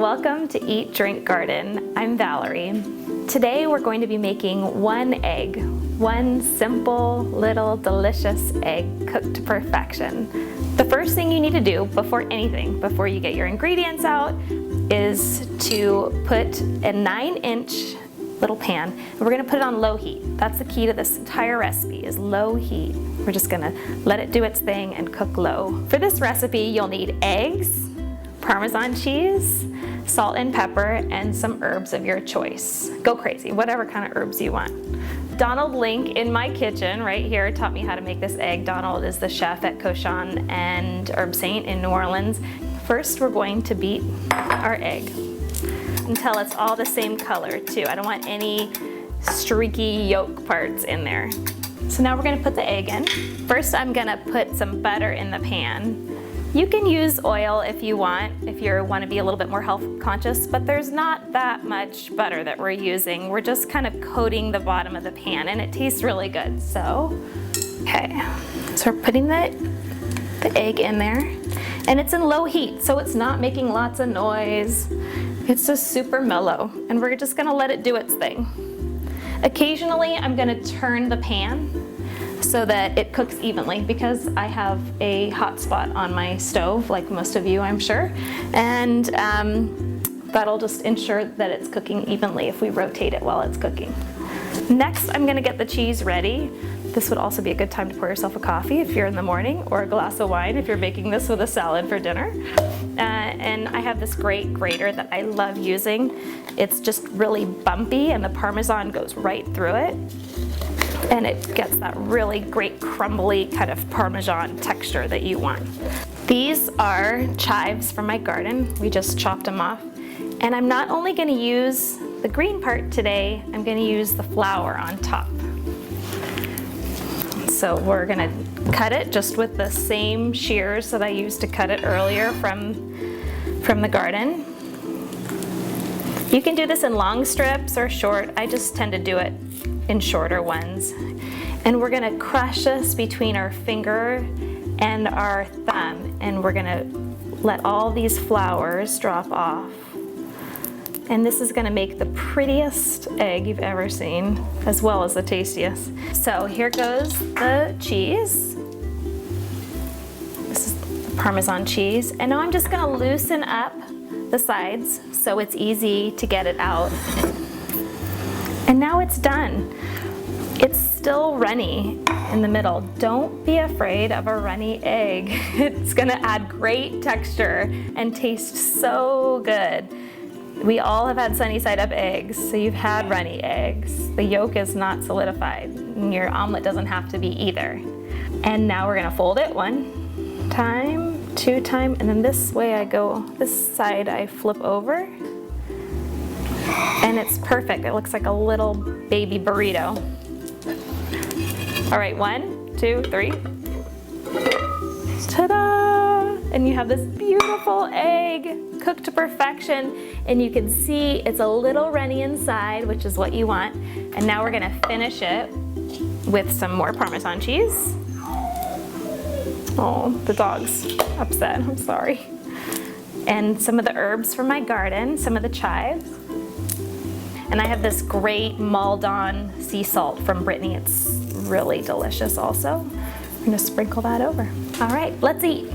and welcome to Eat, Drink, Garden. I'm Valerie. Today we're going to be making one egg, one simple, little, delicious egg cooked to perfection. The first thing you need to do before anything, before you get your ingredients out, is to put a 9-inch little pan, and we're gonna put it on low heat. That's the key to this entire recipe, is low heat. We're just gonna let it do its thing and cook low. For this recipe, you'll need eggs, Parmesan cheese, salt and pepper, and some herbs of your choice. Go crazy, whatever kind of herbs you want. Donald Link in my kitchen right here taught me how to make this egg. Donald is the chef at Cochon and Herb Saint in New Orleans. First, we're going to beat our egg until it's all the same color too. I don't want any streaky yolk parts in there. So now we're gonna put the egg in. First, I'm gonna put some butter in the pan. You can use oil if you want to be a little bit more health conscious, but there's not that much butter that we're using. We're just kind of coating the bottom of the pan, and it tastes really good. So, okay, so we're putting the egg in there, and it's in low heat, so it's not making lots of noise. It's just super mellow, and we're just gonna let it do its thing. Occasionally, I'm gonna turn the pan so that it cooks evenly, because I have a hot spot on my stove, like most of you, I'm sure, and that'll just ensure that it's cooking evenly if we rotate it while it's cooking. Next, I'm gonna get the cheese ready. This would also be a good time to pour yourself a coffee if you're in the morning, or a glass of wine if you're making this with a salad for dinner. And I have this great grater that I love using. It's just really bumpy, and the Parmesan goes right through it. And it gets that really great crumbly kind of Parmesan texture that you want. These are chives from my garden. We just chopped them off. And I'm not only gonna use the green part today, I'm gonna use the flower on top. So we're gonna cut it just with the same shears that I used to cut it earlier from the garden. You can do this in long strips or short. I just tend to do it in shorter ones. And we're gonna crush this between our finger and our thumb, and we're gonna let all these flowers drop off. And this is gonna make the prettiest egg you've ever seen, as well as the tastiest. So here goes the cheese. This is the Parmesan cheese. And now I'm just gonna loosen up the sides so it's easy to get it out. And now it's done. It's still runny in the middle. Don't be afraid of a runny egg. It's gonna add great texture and taste so good. We all have had sunny side up eggs, so you've had runny eggs. The yolk is not solidified, and your omelet doesn't have to be either. And now we're gonna fold it 1 time, 2 time, and then this way I go, this side I flip over. And it's perfect. It looks like a little baby burrito. All right, 1, 2, 3. Ta-da! And you have this beautiful egg cooked to perfection. And you can see it's a little runny inside, which is what you want. And now we're gonna finish it with some more Parmesan cheese. Oh, the dog's upset, I'm sorry. And some of the herbs from my garden, some of the chives. And I have this great Maldon sea salt from Brittany. It's really delicious also. I'm gonna sprinkle that over. All right, let's eat.